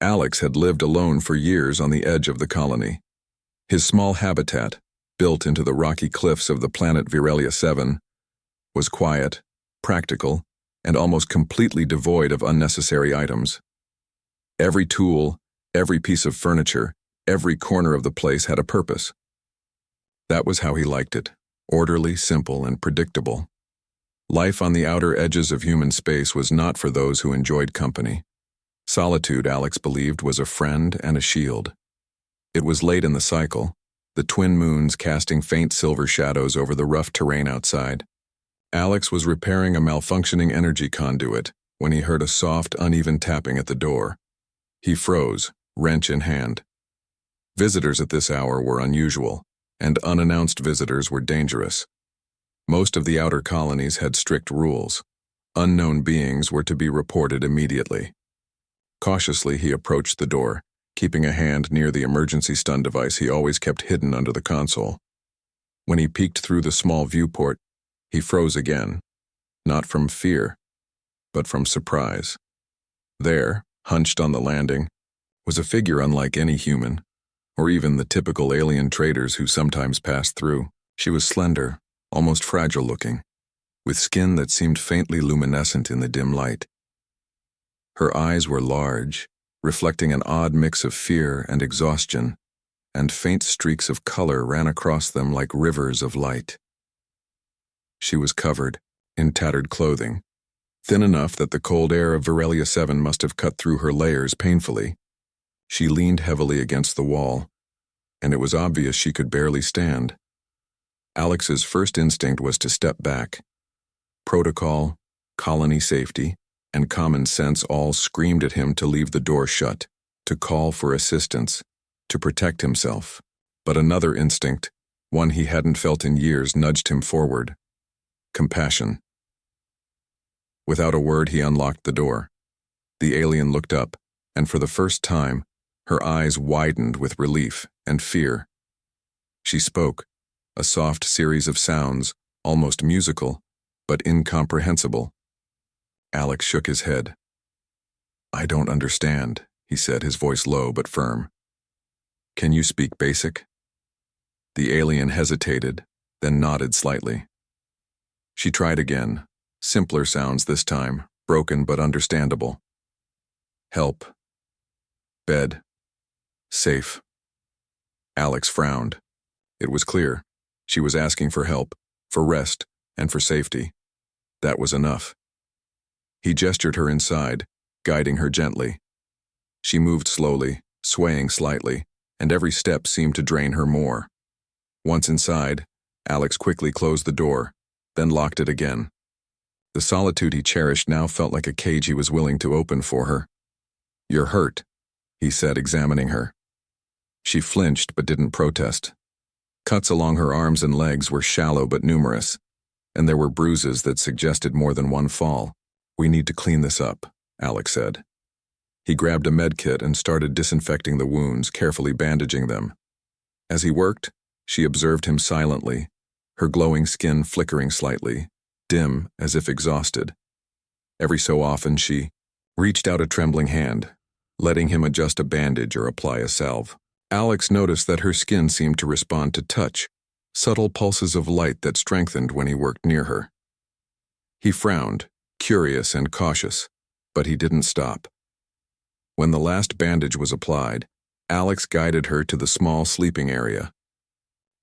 Alex had lived alone for years on the edge of the colony. His small habitat, built into the rocky cliffs of the planet Virelia 7, was quiet, practical, and almost completely devoid of unnecessary items. Every tool, every piece of furniture, every corner of the place had a purpose. That was how he liked it, orderly, simple, and predictable. Life on the outer edges of human space was not for those who enjoyed company. Solitude, Alex believed, was a friend and a shield. It was late in the cycle, the twin moons casting faint silver shadows over the rough terrain outside. Alex was repairing a malfunctioning energy conduit when he heard a soft, uneven tapping at the door. He froze, wrench in hand. Visitors at this hour were unusual, and unannounced visitors were dangerous. Most of the outer colonies had strict rules. Unknown beings were to be reported immediately. Cautiously, he approached the door, keeping a hand near the emergency stun device he always kept hidden under the console. When he peeked through the small viewport, he froze again, not from fear, but from surprise. There, hunched on the landing, was a figure unlike any human, or even the typical alien traders who sometimes passed through. She was slender, almost fragile-looking, with skin that seemed faintly luminescent in the dim light. Her eyes were large, reflecting an odd mix of fear and exhaustion, and faint streaks of color ran across them like rivers of light. She was covered in tattered clothing, thin enough that the cold air of Virelia 7 must have cut through her layers painfully. She leaned heavily against the wall, and it was obvious she could barely stand. Alex's first instinct was to step back. Protocol, colony safety, and common sense all screamed at him to leave the door shut, to call for assistance, to protect himself. But another instinct, one he hadn't felt in years, nudged him forward. Compassion. Without a word, he unlocked the door. The alien looked up, and for the first time, her eyes widened with relief and fear. She spoke, a soft series of sounds, almost musical, but incomprehensible. Alex shook his head. "I don't understand," he said, his voice low but firm. "Can you speak basic?" The alien hesitated, then nodded slightly. She tried again, simpler sounds this time, broken but understandable. "Help. Bed. Safe." Alex frowned. It was clear. She was asking for help, for rest, and for safety. That was enough. He gestured her inside, guiding her gently. She moved slowly, swaying slightly, and every step seemed to drain her more. Once inside, Alex quickly closed the door, then locked it again. The solitude he cherished now felt like a cage he was willing to open for her. "You're hurt," he said, examining her. She flinched but didn't protest. Cuts along her arms and legs were shallow but numerous, and there were bruises that suggested more than one fall. "We need to clean this up," Alex said. He grabbed a med kit and started disinfecting the wounds, carefully bandaging them. As he worked, she observed him silently, her glowing skin flickering slightly, dim as if exhausted. Every so often she reached out a trembling hand, letting him adjust a bandage or apply a salve. Alex noticed that her skin seemed to respond to touch, subtle pulses of light that strengthened when he worked near her. He frowned, curious and cautious, but he didn't stop. When the last bandage was applied, Alex guided her to the small sleeping area.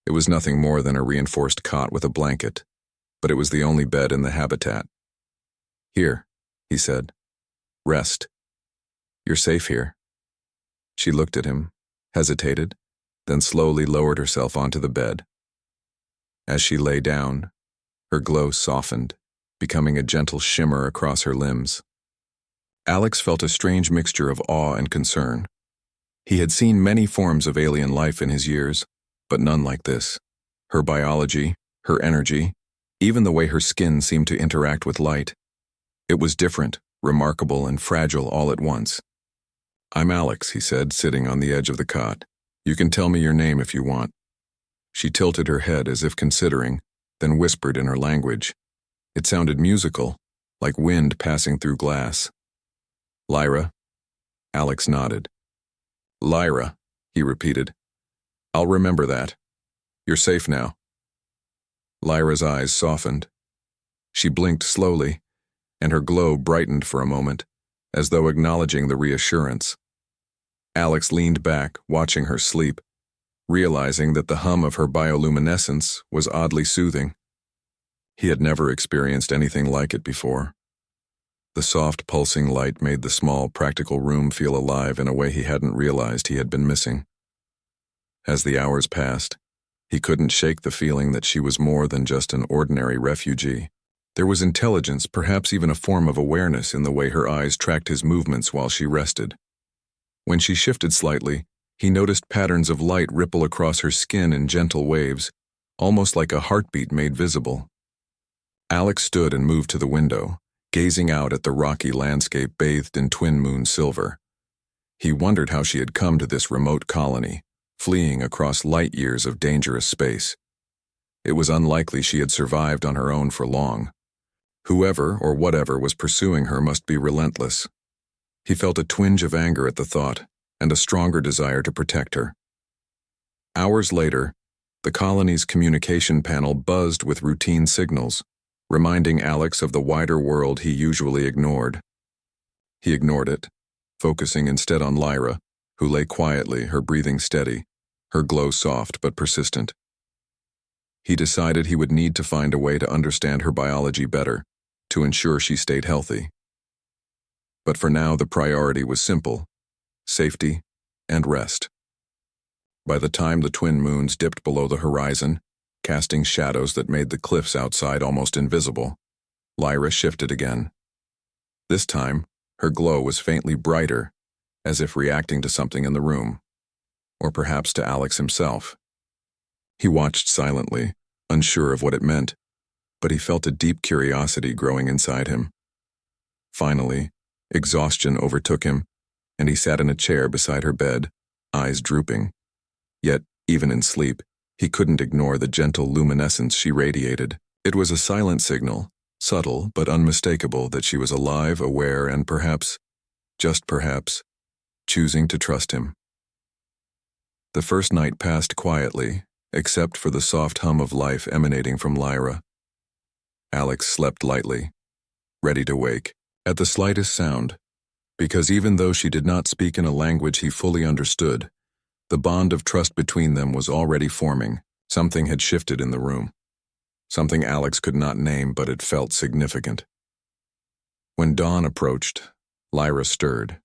It was nothing more than a reinforced cot with a blanket, but it was the only bed in the habitat. "Here," he said. "Rest. You're safe here." She looked at him, hesitated, then slowly lowered herself onto the bed. As she lay down, her glow softened, becoming a gentle shimmer across her limbs. Alex felt a strange mixture of awe and concern. He had seen many forms of alien life in his years, but none like this. Her biology, her energy, even the way her skin seemed to interact with light. It was different, remarkable, and fragile all at once. "I'm Alex," he said, sitting on the edge of the cot. "You can tell me your name if you want." She tilted her head as if considering, then whispered in her language. It sounded musical, like wind passing through glass. "Lyra." Alex nodded. Lyra, he repeated. I'll remember that. You're safe now. Lyra's eyes softened. She blinked slowly, and her glow brightened for a moment, as though acknowledging the reassurance. Alex leaned back, watching her sleep, realizing that the hum of her bioluminescence was oddly soothing. He had never experienced anything like it before. The soft, pulsing light made the small, practical room feel alive in a way he hadn't realized he had been missing. As the hours passed, he couldn't shake the feeling that she was more than just an ordinary refugee. There was intelligence, perhaps even a form of awareness in the way her eyes tracked his movements while she rested. When she shifted slightly, he noticed patterns of light ripple across her skin in gentle waves, almost like a heartbeat made visible. Alex stood and moved to the window, gazing out at the rocky landscape bathed in twin moon silver. He wondered how she had come to this remote colony, fleeing across light years of dangerous space. It was unlikely she had survived on her own for long. Whoever or whatever was pursuing her must be relentless. He felt a twinge of anger at the thought, and a stronger desire to protect her. Hours later, the colony's communication panel buzzed with routine signals, reminding Alex of the wider world he usually ignored. He ignored it, focusing instead on Lyra, who lay quietly, her breathing steady, her glow soft but persistent. He decided he would need to find a way to understand her biology better, to ensure she stayed healthy. But for now, the priority was simple: safety and rest. By the time the twin moons dipped below the horizon, casting shadows that made the cliffs outside almost invisible, Lyra shifted again. This time, her glow was faintly brighter, as if reacting to something in the room, or perhaps to Alex himself. He watched silently, unsure of what it meant, but he felt a deep curiosity growing inside him. Finally, exhaustion overtook him, and he sat in a chair beside her bed, eyes drooping. Yet, even in sleep, he couldn't ignore the gentle luminescence she radiated. It was a silent signal, subtle but unmistakable, that she was alive, aware, and perhaps, just perhaps, choosing to trust him. The first night passed quietly, except for the soft hum of life emanating from Lyra. Alex slept lightly, ready to wake at the slightest sound, because even though she did not speak in a language he fully understood, the bond of trust between them was already forming. Something had shifted in the room. Something Alex could not name, but it felt significant. When dawn approached, Lyra stirred.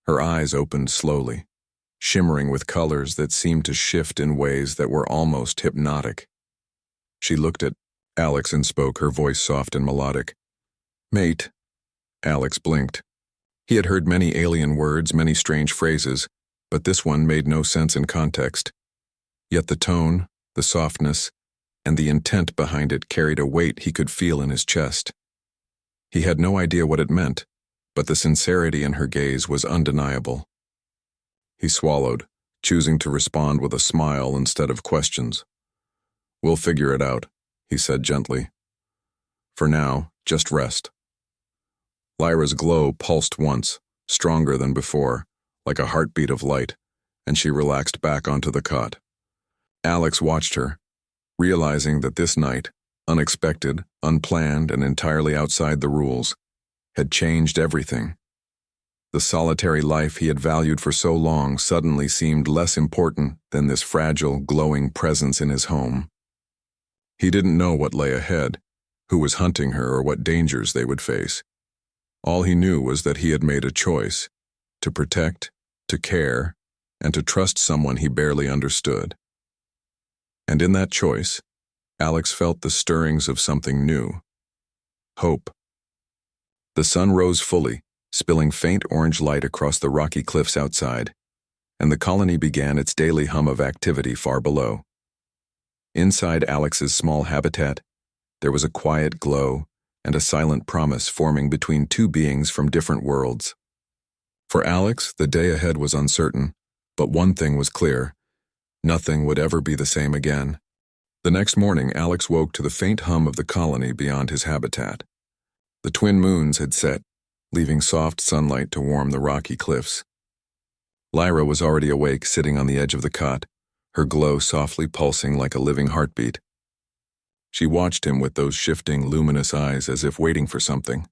Her eyes opened slowly, shimmering with colors that seemed to shift in ways that were almost hypnotic. She looked at Alex and spoke, her voice soft and melodic. "Mate." Alex blinked. He had heard many alien words, many strange phrases, but this one made no sense in context. Yet the tone, the softness, and the intent behind it carried a weight he could feel in his chest. He had no idea what it meant, but the sincerity in her gaze was undeniable. He swallowed, choosing to respond with a smile instead of questions. "We'll figure it out," he said gently. "For now, just rest." Lyra's glow pulsed once, stronger than before, like a heartbeat of light, and she relaxed back onto the cot. Alex watched her, realizing that this night, unexpected, unplanned, and entirely outside the rules, had changed everything. The solitary life he had valued for so long suddenly seemed less important than this fragile, glowing presence in his home. He didn't know what lay ahead, who was hunting her, or what dangers they would face. All he knew was that he had made a choice: to protect, to care, and to trust someone he barely understood. And in that choice, Alex felt the stirrings of something new: hope. The sun rose fully, spilling faint orange light across the rocky cliffs outside, and the colony began its daily hum of activity far below. Inside Alex's small habitat, there was a quiet glow and a silent promise forming between two beings from different worlds. For Alex, the day ahead was uncertain, but one thing was clear: nothing would ever be the same again. The next morning, Alex woke to the faint hum of the colony beyond his habitat. The twin moons had set, leaving soft sunlight to warm the rocky cliffs. Lyra was already awake, sitting on the edge of the cot, her glow softly pulsing like a living heartbeat. She watched him with those shifting, luminous eyes as if waiting for something.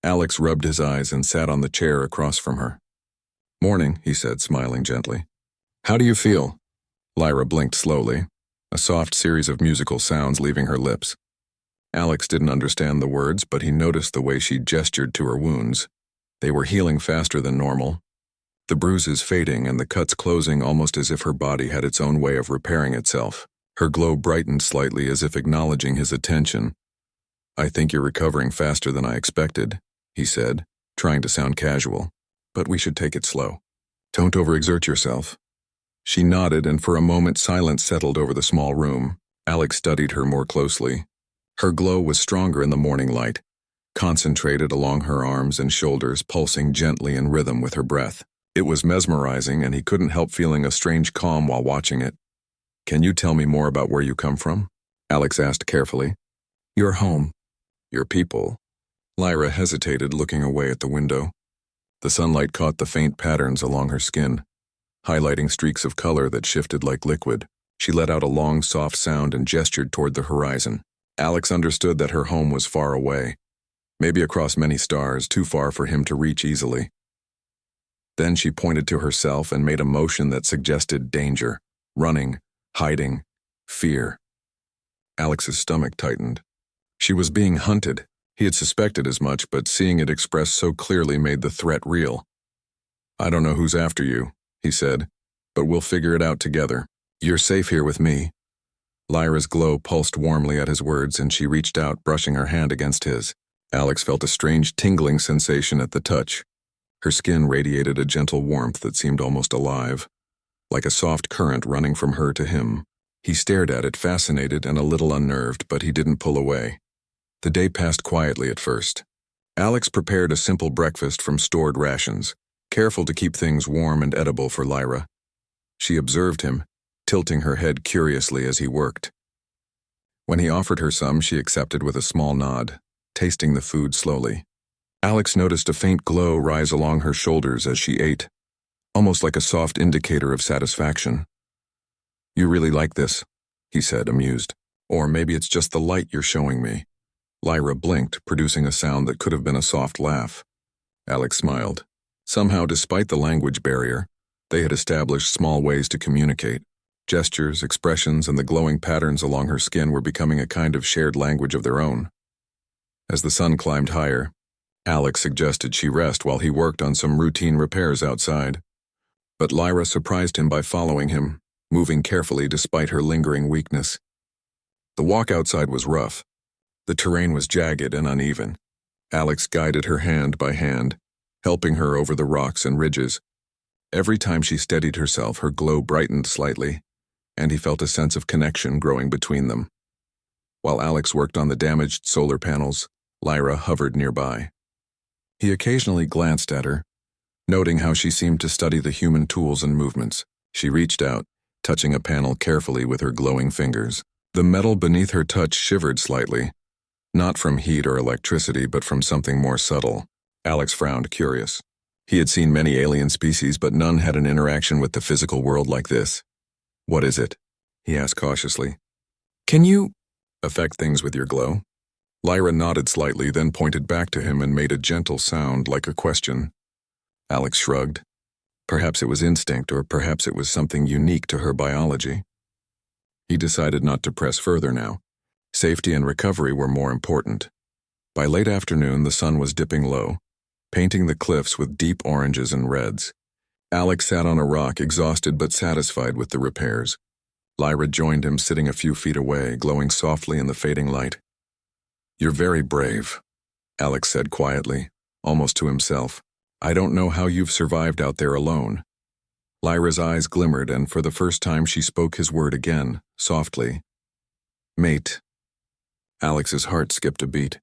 Alex rubbed his eyes and sat on the chair across from her. "Morning," he said, smiling gently. "How do you feel?" Lyra blinked slowly, a soft series of musical sounds leaving her lips. Alex didn't understand the words, but he noticed the way she gestured to her wounds. They were healing faster than normal, the bruises fading and the cuts closing almost as if her body had its own way of repairing itself. Her glow brightened slightly as if acknowledging his attention. "I think you're recovering faster than I expected," he said, trying to sound casual. "But we should take it slow. Don't overexert yourself." She nodded, and for a moment silence settled over the small room. Alex studied her more closely. Her glow was stronger in the morning light, concentrated along her arms and shoulders, pulsing gently in rhythm with her breath. It was mesmerizing, and he couldn't help feeling a strange calm while watching it. "Can you tell me more about where you come from?" Alex asked carefully. "Your home. Your people." Lyra hesitated, looking away at the window. The sunlight caught the faint patterns along her skin, highlighting streaks of color that shifted like liquid. She let out a long, soft sound and gestured toward the horizon. Alex understood that her home was far away, maybe across many stars, too far for him to reach easily. Then she pointed to herself and made a motion that suggested danger, running, hiding, fear. Alex's stomach tightened. She was being hunted. He had suspected as much, but seeing it expressed so clearly made the threat real. "I don't know who's after you," he said, "but we'll figure it out together. You're safe here with me." Lyra's glow pulsed warmly at his words, and she reached out, brushing her hand against his. Alex felt a strange tingling sensation at the touch. Her skin radiated a gentle warmth that seemed almost alive, like a soft current running from her to him. He stared at it, fascinated and a little unnerved, but he didn't pull away. The day passed quietly at first. Alex prepared a simple breakfast from stored rations, careful to keep things warm and edible for Lyra. She observed him, tilting her head curiously as he worked. When he offered her some, she accepted with a small nod, tasting the food slowly. Alex noticed a faint glow rise along her shoulders as she ate, almost like a soft indicator of satisfaction. "You really like this?" he said, amused. "Or maybe it's just the light you're showing me." Lyra blinked, producing a sound that could have been a soft laugh. Alex smiled. Somehow, despite the language barrier, they had established small ways to communicate. Gestures, expressions, and the glowing patterns along her skin were becoming a kind of shared language of their own. As the sun climbed higher, Alex suggested she rest while he worked on some routine repairs outside. But Lyra surprised him by following him, moving carefully despite her lingering weakness. The walk outside was rough. The terrain was jagged and uneven. Alex guided her hand by hand, helping her over the rocks and ridges. Every time she steadied herself, her glow brightened slightly, and he felt a sense of connection growing between them. While Alex worked on the damaged solar panels, Lyra hovered nearby. He occasionally glanced at her, noting how she seemed to study the human tools and movements. She reached out, touching a panel carefully with her glowing fingers. The metal beneath her touch shivered slightly, not from heat or electricity, but from something more subtle. Alex frowned, curious. He had seen many alien species, but none had an interaction with the physical world like this. "What is it?" he asked cautiously. "Can you affect things with your glow?" Lyra nodded slightly, then pointed back to him and made a gentle sound like a question. Alex shrugged. Perhaps it was instinct, or perhaps it was something unique to her biology. He decided not to press further now. Safety and recovery were more important. By late afternoon, the sun was dipping low, painting the cliffs with deep oranges and reds. Alex sat on a rock, exhausted but satisfied with the repairs. Lyra joined him, sitting a few feet away, glowing softly in the fading light. "You're very brave," Alex said quietly, almost to himself. "I don't know how you've survived out there alone." Lyra's eyes glimmered, and for the first time she spoke his word again, softly. "Mate." Alex's heart skipped a beat.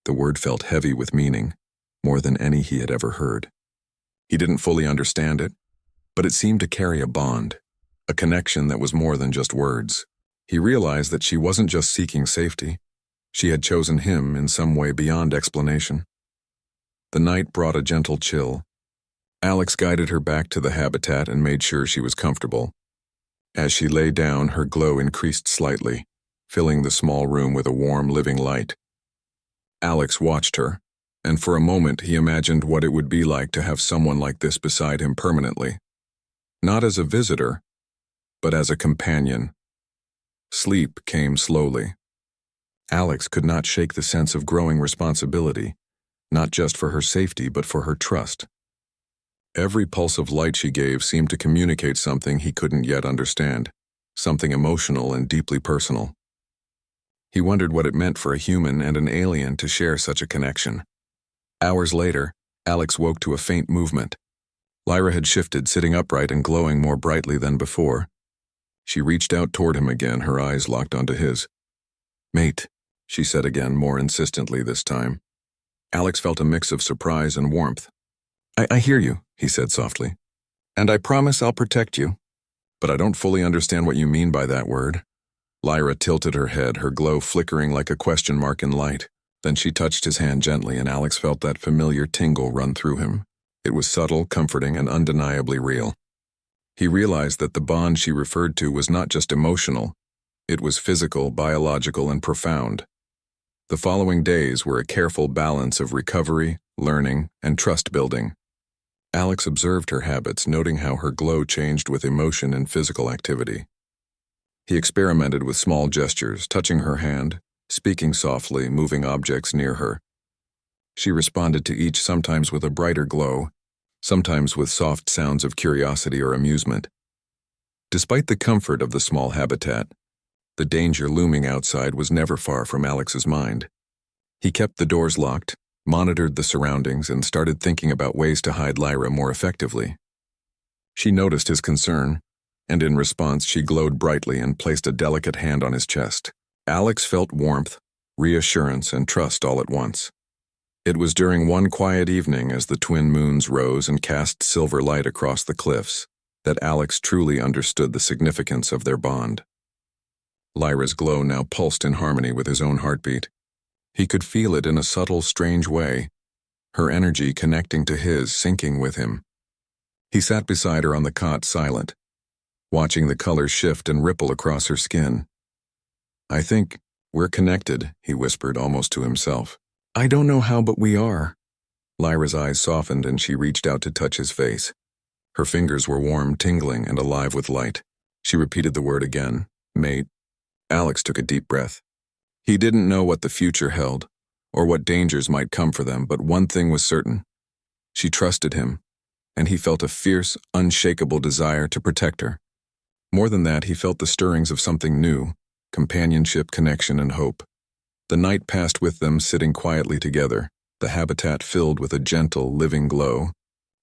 The word felt heavy with meaning, more than any he had ever heard. He didn't fully understand it, but it seemed to carry a bond, a connection that was more than just words. He realized that she wasn't just seeking safety. She had chosen him in some way beyond explanation. The night brought a gentle chill. Alex guided her back to the habitat and made sure she was comfortable. As she lay down, her glow increased slightly, filling the small room with a warm, living light. Alex watched her, and for a moment he imagined what it would be like to have someone like this beside him permanently. Not as a visitor, but as a companion. Sleep came slowly. Alex could not shake the sense of growing responsibility, not just for her safety but for her trust. Every pulse of light she gave seemed to communicate something he couldn't yet understand, something emotional and deeply personal. He wondered what it meant for a human and an alien to share such a connection. Hours later, Alex woke to a faint movement. Lyra had shifted, sitting upright and glowing more brightly than before. She reached out toward him again, her eyes locked onto his. "Mate," she said again, more insistently this time. Alex felt a mix of surprise and warmth. I hear you," he said softly. "And I promise I'll protect you. But I don't fully understand what you mean by that word." Lyra tilted her head, her glow flickering like a question mark in light. Then she touched his hand gently, and Alex felt that familiar tingle run through him. It was subtle, comforting, and undeniably real. He realized that the bond she referred to was not just emotional. It was physical, biological, and profound. The following days were a careful balance of recovery, learning, and trust building. Alex observed her habits, noting how her glow changed with emotion and physical activity. He experimented with small gestures, touching her hand, speaking softly, moving objects near her. She responded to each, sometimes with a brighter glow, sometimes with soft sounds of curiosity or amusement. Despite the comfort of the small habitat, the danger looming outside was never far from Alex's mind. He kept the doors locked, monitored the surroundings, and started thinking about ways to hide Lyra more effectively. She noticed his concern, and in response she glowed brightly and placed a delicate hand on his chest. Alex felt warmth, reassurance, and trust all at once. It was during one quiet evening, as the twin moons rose and cast silver light across the cliffs, that Alex truly understood the significance of their bond. Lyra's glow now pulsed in harmony with his own heartbeat. He could feel it in a subtle, strange way, her energy connecting to his, syncing with him. He sat beside her on the cot, silent, watching the colors shift and ripple across her skin. "I think we're connected," he whispered, almost to himself. "I don't know how, but we are." Lyra's eyes softened and she reached out to touch his face. Her fingers were warm, tingling, and alive with light. She repeated the word again, "Mate." Alex took a deep breath. He didn't know what the future held, or what dangers might come for them, but one thing was certain. She trusted him, and he felt a fierce, unshakable desire to protect her. More than that, he felt the stirrings of something new, companionship, connection, and hope. The night passed with them sitting quietly together, the habitat filled with a gentle, living glow.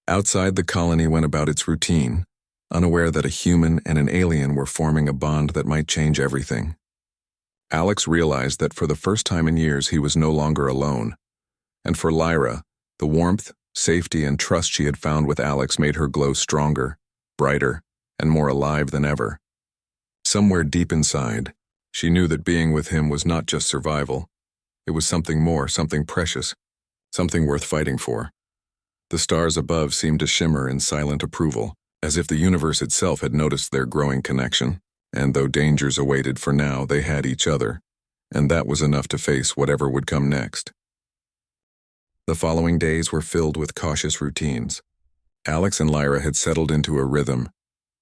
Outside, the colony went about its routine, unaware that a human and an alien were forming a bond that might change everything. Alex realized that for the first time in years he was no longer alone. And for Lyra, the warmth, safety, and trust she had found with Alex made her glow stronger, brighter, and more alive than ever. Somewhere deep inside, she knew that being with him was not just survival. It was something more, something precious, something worth fighting for. The stars above seemed to shimmer in silent approval, as if the universe itself had noticed their growing connection. And though dangers awaited, for now they had each other, and that was enough to face whatever would come next. The following days were filled with cautious routines. Alex and Lyra had settled into a rhythm,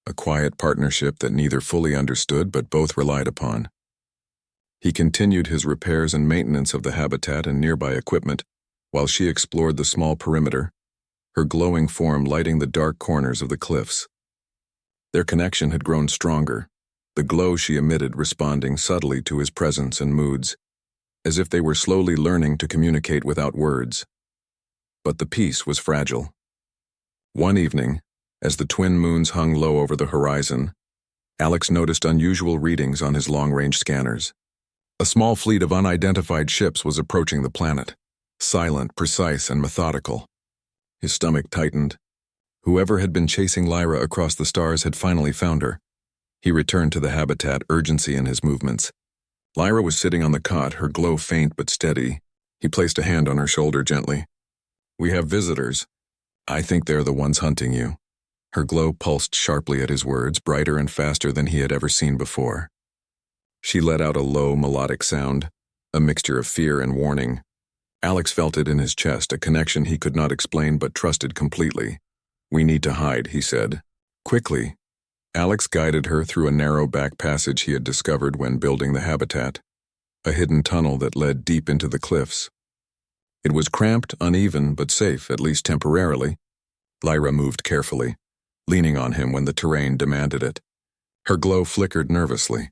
a quiet partnership that neither fully understood but both relied upon. He continued his repairs and maintenance of the habitat and nearby equipment, while she explored the small perimeter, her glowing form lighting the dark corners of the cliffs. Their connection had grown stronger, the glow she emitted responding subtly to his presence and moods, as if they were slowly learning to communicate without words. But the peace was fragile. One evening, as the twin moons hung low over the horizon, Alex noticed unusual readings on his long-range scanners. A small fleet of unidentified ships was approaching the planet, silent, precise, and methodical. His stomach tightened. Whoever had been chasing Lyra across the stars had finally found her. He returned to the habitat, urgency in his movements. Lyra was sitting on the cot, her glow faint but steady. He placed a hand on her shoulder gently. "We have visitors." I think they're the ones hunting you. Her glow pulsed sharply at his words, brighter and faster than he had ever seen before. She let out a low, melodic sound, a mixture of fear and warning. Alex felt it in his chest, a connection he could not explain but trusted completely. We need to hide, he said. Quickly, Alex guided her through a narrow back passage he had discovered when building the habitat, a hidden tunnel that led deep into the cliffs. It was cramped, uneven, but safe, at least temporarily. Lyra moved carefully, leaning on him when the terrain demanded it. Her glow flickered nervously,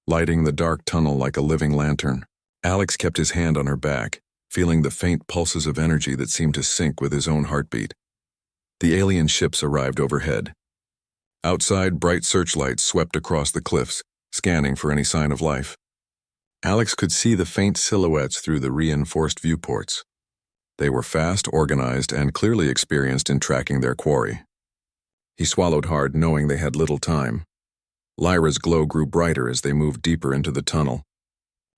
lighting the dark tunnel like a living lantern. Alex kept his hand on her back, feeling the faint pulses of energy that seemed to sync with his own heartbeat. The alien ships arrived overhead. Outside, bright searchlights swept across the cliffs, scanning for any sign of life. Alex could see the faint silhouettes through the reinforced viewports. They were fast, organized, and clearly experienced in tracking their quarry. He swallowed hard, knowing they had little time. Lyra's glow grew brighter as they moved deeper into the tunnel.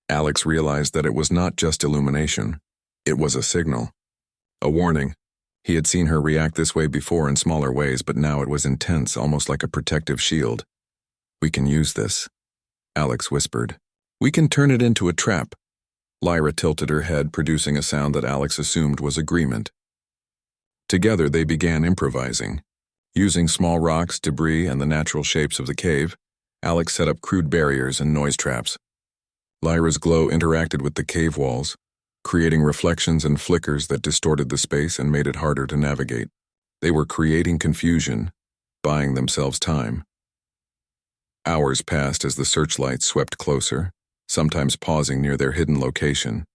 Alex realized that it was not just illumination. It was a signal. A warning. He had seen her react this way before in smaller ways, but now it was intense, almost like a protective shield. We can use this, Alex whispered. We can turn it into a trap. Lyra tilted her head, producing a sound that Alex assumed was agreement. Together they began improvising. Using small rocks, debris, and the natural shapes of the cave, Alex set up crude barriers and noise traps. Lyra's glow interacted with the cave walls, creating reflections and flickers that distorted the space and made it harder to navigate. They were creating confusion, buying themselves time. Hours passed as the searchlights swept closer, sometimes pausing near their hidden location.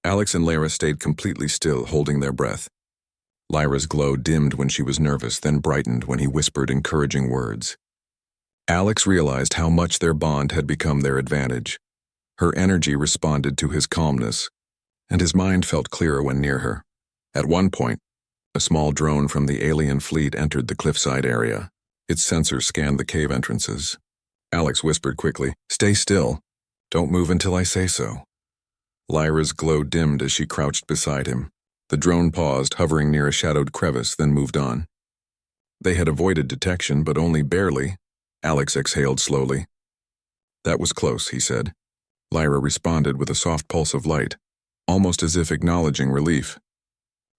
Alex and Lyra stayed completely still, holding their breath. Lyra's glow dimmed when she was nervous, then brightened when he whispered encouraging words. Alex realized how much their bond had become their advantage. Her energy responded to his calmness, and his mind felt clearer when near her. At one point, a small drone from the alien fleet entered the cliffside area. Its sensors scanned the cave entrances. Alex whispered quickly, "Stay still. Don't move until I say so." Lyra's glow dimmed as she crouched beside him. The drone paused, hovering near a shadowed crevice, then moved on. They had avoided detection, but only barely. Alex exhaled slowly. "That was close," he said. Lyra responded with a soft pulse of light, almost as if acknowledging relief.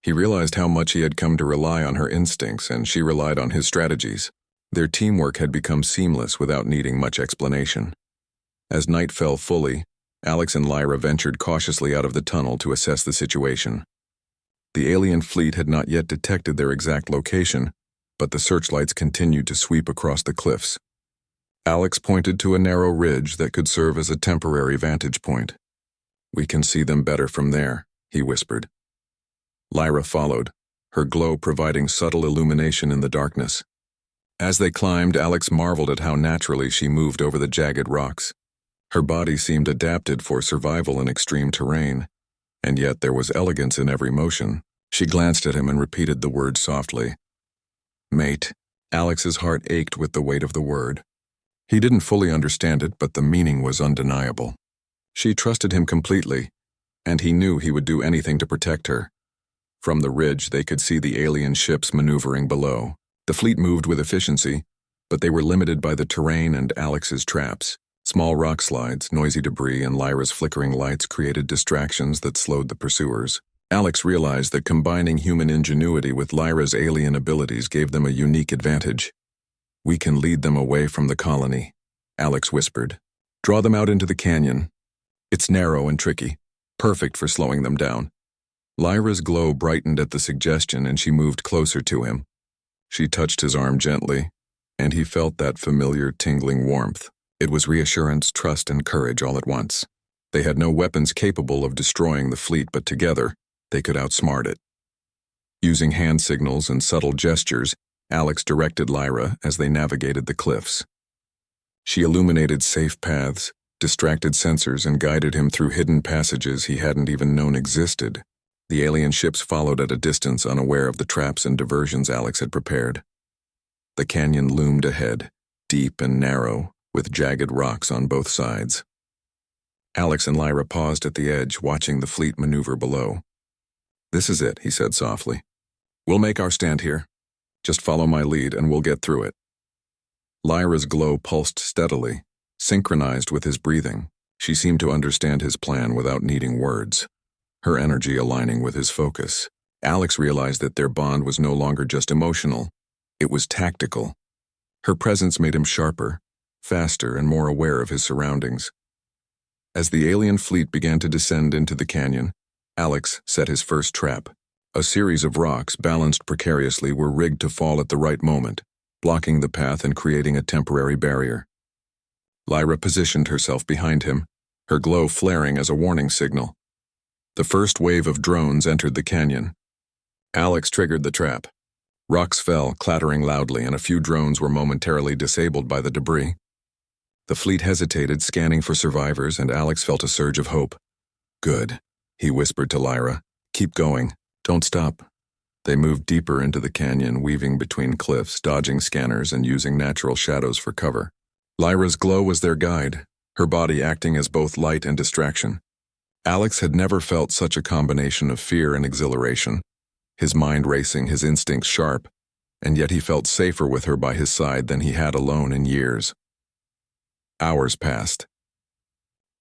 He realized how much he had come to rely on her instincts, and she relied on his strategies. Their teamwork had become seamless without needing much explanation. As night fell fully, Alex and Lyra ventured cautiously out of the tunnel to assess the situation. The alien fleet had not yet detected their exact location, but the searchlights continued to sweep across the cliffs. Alex pointed to a narrow ridge that could serve as a temporary vantage point. "We can see them better from there," he whispered. Lyra followed, her glow providing subtle illumination in the darkness. As they climbed, Alex marveled at how naturally she moved over the jagged rocks. Her body seemed adapted for survival in extreme terrain, and yet there was elegance in every motion. She glanced at him and repeated the word softly. "Mate." Alex's heart ached with the weight of the word. He didn't fully understand it, but the meaning was undeniable. She trusted him completely, and he knew he would do anything to protect her. From the ridge, they could see the alien ships maneuvering below. The fleet moved with efficiency, but they were limited by the terrain and Alex's traps. Small rock slides, noisy debris, and Lyra's flickering lights created distractions that slowed the pursuers. Alex realized that combining human ingenuity with Lyra's alien abilities gave them a unique advantage. "We can lead them away from the colony," Alex whispered. "Draw them out into the canyon. It's narrow and tricky, perfect for slowing them down." Lyra's glow brightened at the suggestion, and she moved closer to him. She touched his arm gently, and he felt that familiar tingling warmth. It was reassurance, trust, and courage all at once. They had no weapons capable of destroying the fleet, but together, they could outsmart it. Using hand signals and subtle gestures, Alex directed Lyra as they navigated the cliffs. She illuminated safe paths, distracted sensors, and guided him through hidden passages he hadn't even known existed. The alien ships followed at a distance, unaware of the traps and diversions Alex had prepared. The canyon loomed ahead, deep and narrow, with jagged rocks on both sides. Alex and Lyra paused at the edge, watching the fleet maneuver below. "This is it," he said softly. We'll make our stand here. Just follow my lead and we'll get through it. Lyra's glow pulsed steadily, synchronized with his breathing. She seemed to understand his plan without needing words, her energy aligning with his focus. Alex realized that their bond was no longer just emotional, it was tactical. Her presence made him sharper, faster, and more aware of his surroundings. As the alien fleet began to descend into the canyon, Alex set his first trap. A series of rocks, balanced precariously, were rigged to fall at the right moment, blocking the path and creating a temporary barrier. Lyra positioned herself behind him, her glow flaring as a warning signal. The first wave of drones entered the canyon. Alex triggered the trap. Rocks fell, clattering loudly, and a few drones were momentarily disabled by the debris. The fleet hesitated, scanning for survivors, and Alex felt a surge of hope. "Good," he whispered to Lyra. "Keep going. Don't stop." They moved deeper into the canyon, weaving between cliffs, dodging scanners, and using natural shadows for cover. Lyra's glow was their guide, her body acting as both light and distraction. Alex had never felt such a combination of fear and exhilaration, his mind racing, his instincts sharp, and yet he felt safer with her by his side than he had alone in years. Hours passed.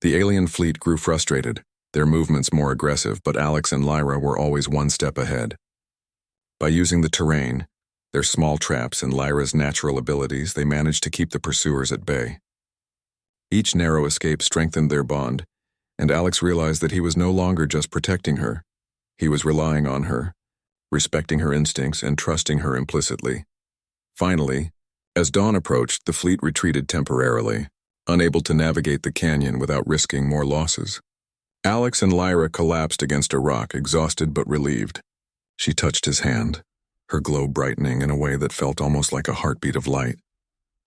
The alien fleet grew frustrated, their movements more aggressive, but Alex and Lyra were always one step ahead. By using the terrain, their small traps, and Lyra's natural abilities, they managed to keep the pursuers at bay. Each narrow escape strengthened their bond, and Alex realized that he was no longer just protecting her. He was relying on her, respecting her instincts, and trusting her implicitly. Finally, as dawn approached, the fleet retreated temporarily, unable to navigate the canyon without risking more losses. Alex and Lyra collapsed against a rock, exhausted but relieved. She touched his hand, her glow brightening in a way that felt almost like a heartbeat of light.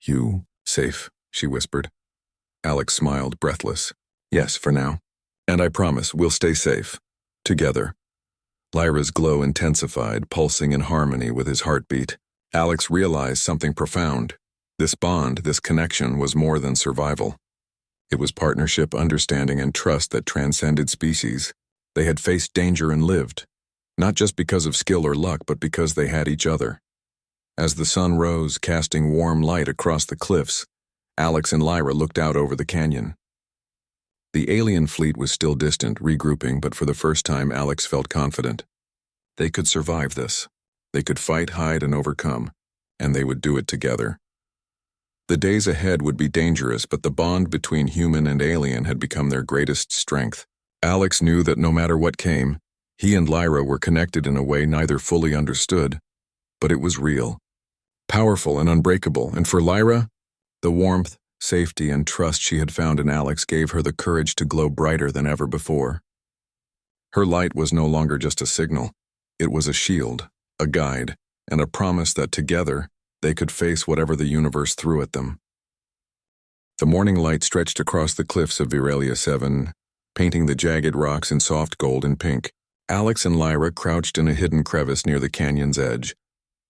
"You safe?" she whispered. Alex smiled, breathless. "Yes, for now. And I promise we'll stay safe. Together." Lyra's glow intensified, pulsing in harmony with his heartbeat. Alex realized something profound. This bond, this connection, was more than survival. It was partnership, understanding, and trust that transcended species. They had faced danger and lived, not just because of skill or luck, but because they had each other. As the sun rose, casting warm light across the cliffs, Alex and Lyra looked out over the canyon. The alien fleet was still distant, regrouping, but for the first time Alex felt confident. They could survive this. They could fight, hide, and overcome, and they would do it together. The days ahead would be dangerous, but the bond between human and alien had become their greatest strength. Alex knew that no matter what came, he and Lyra were connected in a way neither fully understood, but it was real, powerful, and unbreakable. And for Lyra, the warmth, safety, and trust she had found in Alex gave her the courage to glow brighter than ever before. Her light was no longer just a signal. It was a shield, a guide, and a promise that together they could face whatever the universe threw at them. The morning light stretched across the cliffs of Vierelia 7, painting the jagged rocks in soft gold and pink. Alex and Lyra crouched in a hidden crevice near the canyon's edge,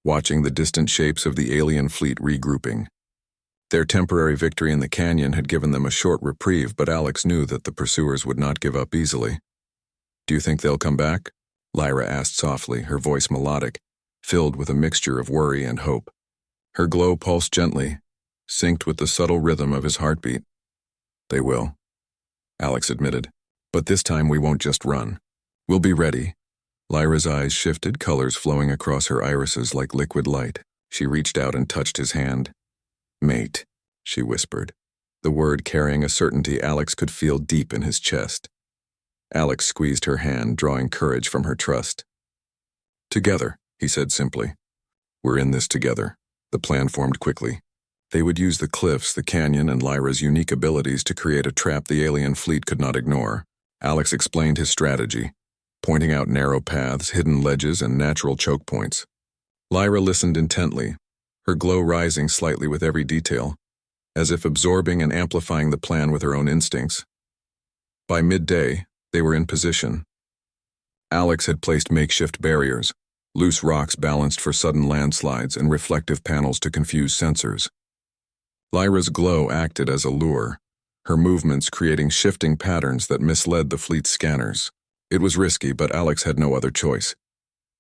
watching the distant shapes of the alien fleet regrouping. Their temporary victory in the canyon had given them a short reprieve, but Alex knew that the pursuers would not give up easily. "Do you think they'll come back?" Lyra asked softly, her voice melodic, filled with a mixture of worry and hope. Her glow pulsed gently, synced with the subtle rhythm of his heartbeat. "They will," Alex admitted. "But this time we won't just run. We'll be ready." Lyra's eyes shifted, colors flowing across her irises like liquid light. She reached out and touched his hand. "Mate," she whispered, the word carrying a certainty Alex could feel deep in his chest. Alex squeezed her hand, drawing courage from her trust. "Together," he said simply. "We're in this together." The plan formed quickly. They would use the cliffs, the canyon, and Lyra's unique abilities to create a trap the alien fleet could not ignore. Alex explained his strategy, pointing out narrow paths, hidden ledges, and natural choke points. Lyra listened intently, her glow rising slightly with every detail, as if absorbing and amplifying the plan with her own instincts. By midday, they were in position. Alex had placed makeshift barriers, loose rocks balanced for sudden landslides, and reflective panels to confuse sensors. Lyra's glow acted as a lure, her movements creating shifting patterns that misled the fleet's scanners. It was risky, but Alex had no other choice.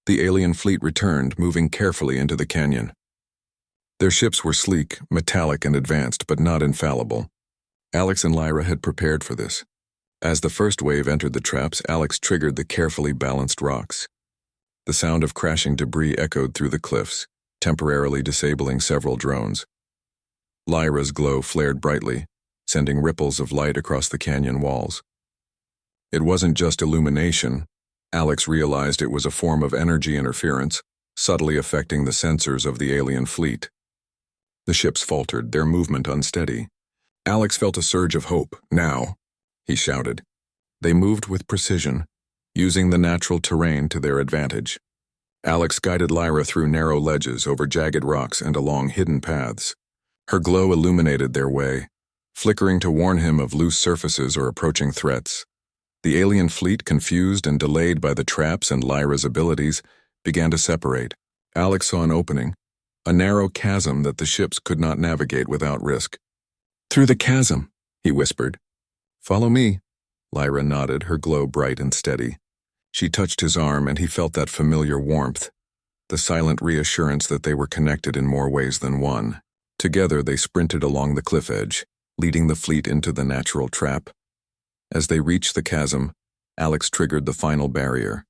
The alien fleet returned, moving carefully into the canyon. Their ships were sleek, metallic, and advanced, but not infallible. Alex and Lyra had prepared for this. As the first wave entered the traps, Alex triggered the carefully balanced rocks. The sound of crashing debris echoed through the cliffs, temporarily disabling several drones. Lyra's glow flared brightly, sending ripples of light across the canyon walls. It wasn't just illumination. Alex realized it was a form of energy interference, subtly affecting the sensors of the alien fleet. The ships faltered, their movement unsteady. Alex felt a surge of hope. Now, he shouted. They moved with precision, using the natural terrain to their advantage. Alex guided Lyra through narrow ledges, over jagged rocks, and along hidden paths. Her glow illuminated their way, flickering to warn him of loose surfaces or approaching threats. The alien fleet, confused and delayed by the traps and Lyra's abilities, began to separate. Alex saw an opening, a narrow chasm that the ships could not navigate without risk. "Through the chasm," he whispered. "Follow me." Lyra nodded, her glow bright and steady. She touched his arm, and he felt that familiar warmth, the silent reassurance that they were connected in more ways than one. Together they sprinted along the cliff edge, leading the fleet into the natural trap. As they reached the chasm, Alex triggered the final barrier.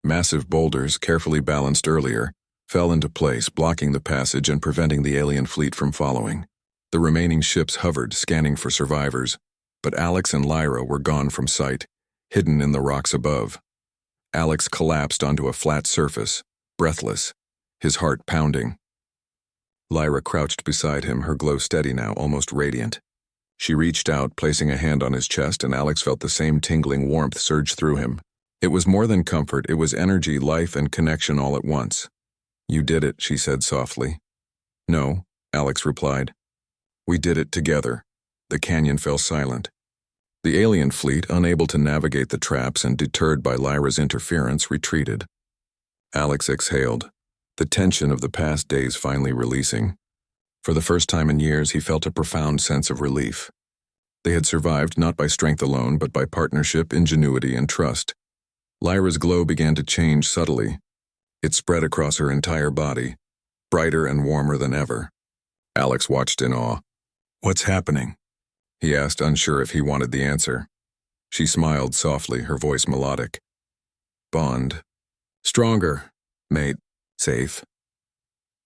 Massive boulders, carefully balanced earlier, fell into place, blocking the passage and preventing the alien fleet from following. The remaining ships hovered, scanning for survivors, but Alex and Lyra were gone from sight, hidden in the rocks above. Alex collapsed onto a flat surface, breathless, his heart pounding. Lyra crouched beside him, her glow steady now, almost radiant. She reached out, placing a hand on his chest, and Alex felt the same tingling warmth surge through him. It was more than comfort, it was energy, life, and connection all at once. "You did it," she said softly. "No," Alex replied. "We did it together." The canyon fell silent. The alien fleet, unable to navigate the traps and deterred by Lyra's interference, retreated. Alex exhaled, the tension of the past days finally releasing. For the first time in years, he felt a profound sense of relief. They had survived not by strength alone, but by partnership, ingenuity, and trust. Lyra's glow began to change subtly. It spread across her entire body, brighter and warmer than ever. Alex watched in awe. "What's happening?" he asked, unsure if he wanted the answer. She smiled softly, her voice melodic. "Bond. Stronger, mate. Safe."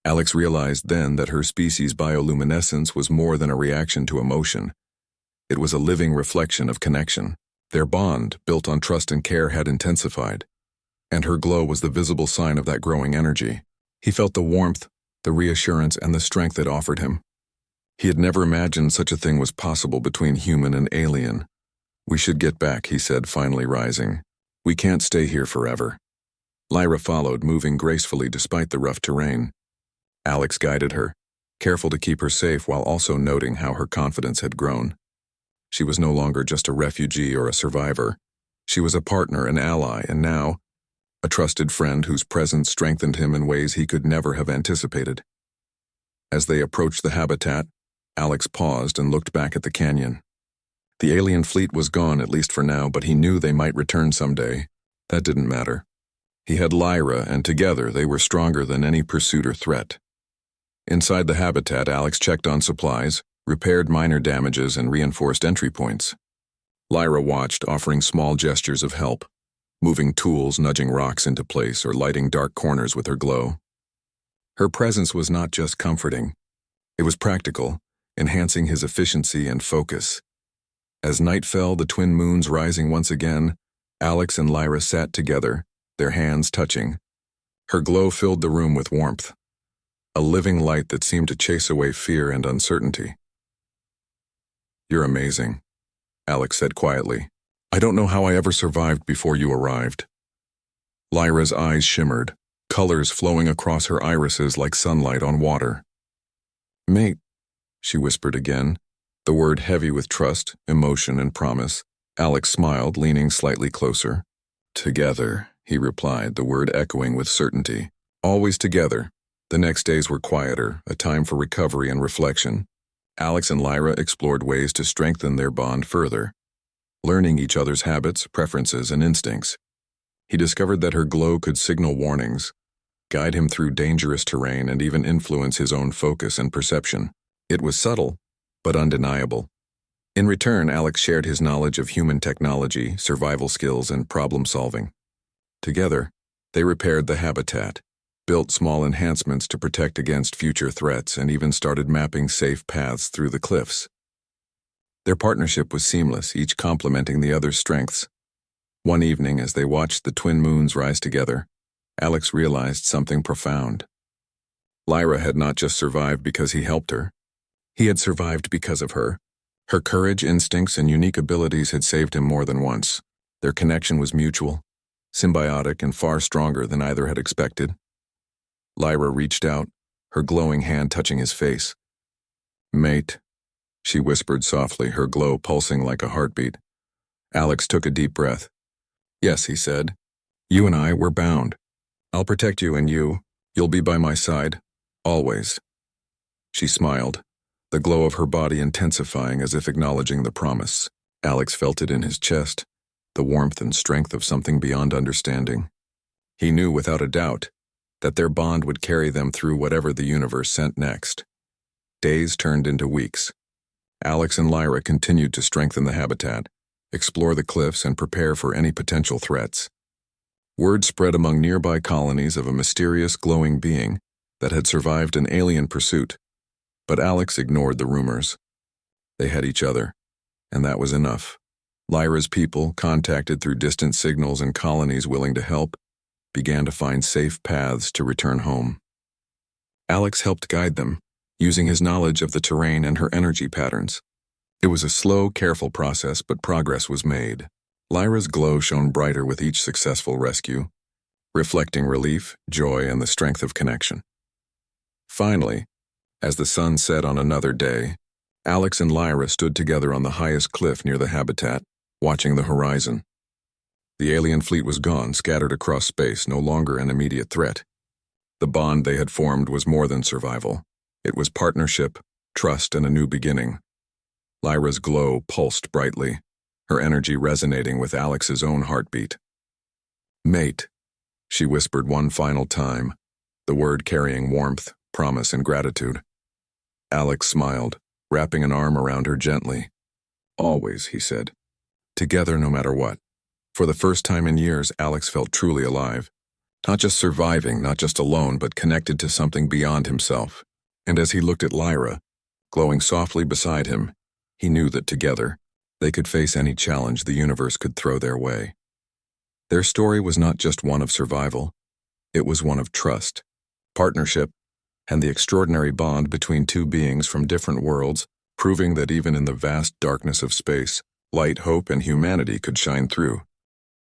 Alex realized then that her species' bioluminescence was more than a reaction to emotion. It was a living reflection of connection. Their bond, built on trust and care, had intensified, and her glow was the visible sign of that growing energy. He felt the warmth, the reassurance, and the strength it offered him. He had never imagined such a thing was possible between human and alien. "We should get back," he said, finally rising. "We can't stay here forever." Lyra followed, moving gracefully despite the rough terrain. Alex guided her, careful to keep her safe while also noting how her confidence had grown. She was no longer just a refugee or a survivor. She was a partner, an ally, and now, a trusted friend whose presence strengthened him in ways he could never have anticipated. As they approached the habitat, Alex paused and looked back at the canyon. The alien fleet was gone, at least for now, but he knew they might return someday. That didn't matter. He had Lyra, and together they were stronger than any pursuit or threat. Inside the habitat, Alex checked on supplies, repaired minor damages, and reinforced entry points. Lyra watched, offering small gestures of help, moving tools, nudging rocks into place, or lighting dark corners with her glow. Her presence was not just comforting. It was practical, enhancing his efficiency and focus. As night fell, the twin moons rising once again, Alex and Lyra sat together, their hands touching. Her glow filled the room with warmth, a living light that seemed to chase away fear and uncertainty. "You're amazing," Alex said quietly. "I don't know how I ever survived before you arrived." Lyra's eyes shimmered, colors flowing across her irises like sunlight on water. "Mate," she whispered again, the word heavy with trust, emotion, and promise. Alex smiled, leaning slightly closer. "Together," he replied, the word echoing with certainty. Always together. The next days were quieter, a time for recovery and reflection. Alex and Lyra explored ways to strengthen their bond further, learning each other's habits, preferences, and instincts. He discovered that her glow could signal warnings, guide him through dangerous terrain, and even influence his own focus and perception. It was subtle, but undeniable. In return, Alex shared his knowledge of human technology, survival skills, and problem-solving. Together, they repaired the habitat, built small enhancements to protect against future threats, and even started mapping safe paths through the cliffs. Their partnership was seamless, each complementing the other's strengths. One evening, as they watched the twin moons rise together, Alex realized something profound. Lyra had not just survived because he helped her. He had survived because of her. Her courage, instincts, and unique abilities had saved him more than once. Their connection was mutual, symbiotic, and far stronger than either had expected. Lyra reached out, her glowing hand touching his face. "Mate," she whispered softly, her glow pulsing like a heartbeat. Alex took a deep breath. "Yes," he said. "You and I, we're bound. I'll protect you, and you'll be by my side, always." She smiled, the glow of her body intensifying as if acknowledging the promise. Alex felt it in his chest, the warmth and strength of something beyond understanding. He knew without a doubt that their bond would carry them through whatever the universe sent next. Days turned into weeks. Alex and Lyra continued to strengthen the habitat, explore the cliffs, and prepare for any potential threats. Word spread among nearby colonies of a mysterious glowing being that had survived an alien pursuit, but Alex ignored the rumors. They had each other, and that was enough. Lyra's people, contacted through distant signals and colonies willing to help, began to find safe paths to return home. Alex helped guide them, using his knowledge of the terrain and her energy patterns. It was a slow, careful process, but progress was made. Lyra's glow shone brighter with each successful rescue, reflecting relief, joy, and the strength of connection. Finally, as the sun set on another day, Alex and Lyra stood together on the highest cliff near the habitat, watching the horizon. The alien fleet was gone, scattered across space, no longer an immediate threat. The bond they had formed was more than survival. It was partnership, trust, and a new beginning. Lyra's glow pulsed brightly, her energy resonating with Alex's own heartbeat. "Mate," she whispered one final time, the word carrying warmth, promise, and gratitude. Alex smiled, wrapping an arm around her gently. "Always," he said. "Together no matter what." For the first time in years, Alex felt truly alive. Not just surviving, not just alone, but connected to something beyond himself. And as he looked at Lyra, glowing softly beside him, he knew that together, they could face any challenge the universe could throw their way. Their story was not just one of survival, it was one of trust, partnership, and the extraordinary bond between two beings from different worlds, proving that even in the vast darkness of space, light, hope, and humanity could shine through.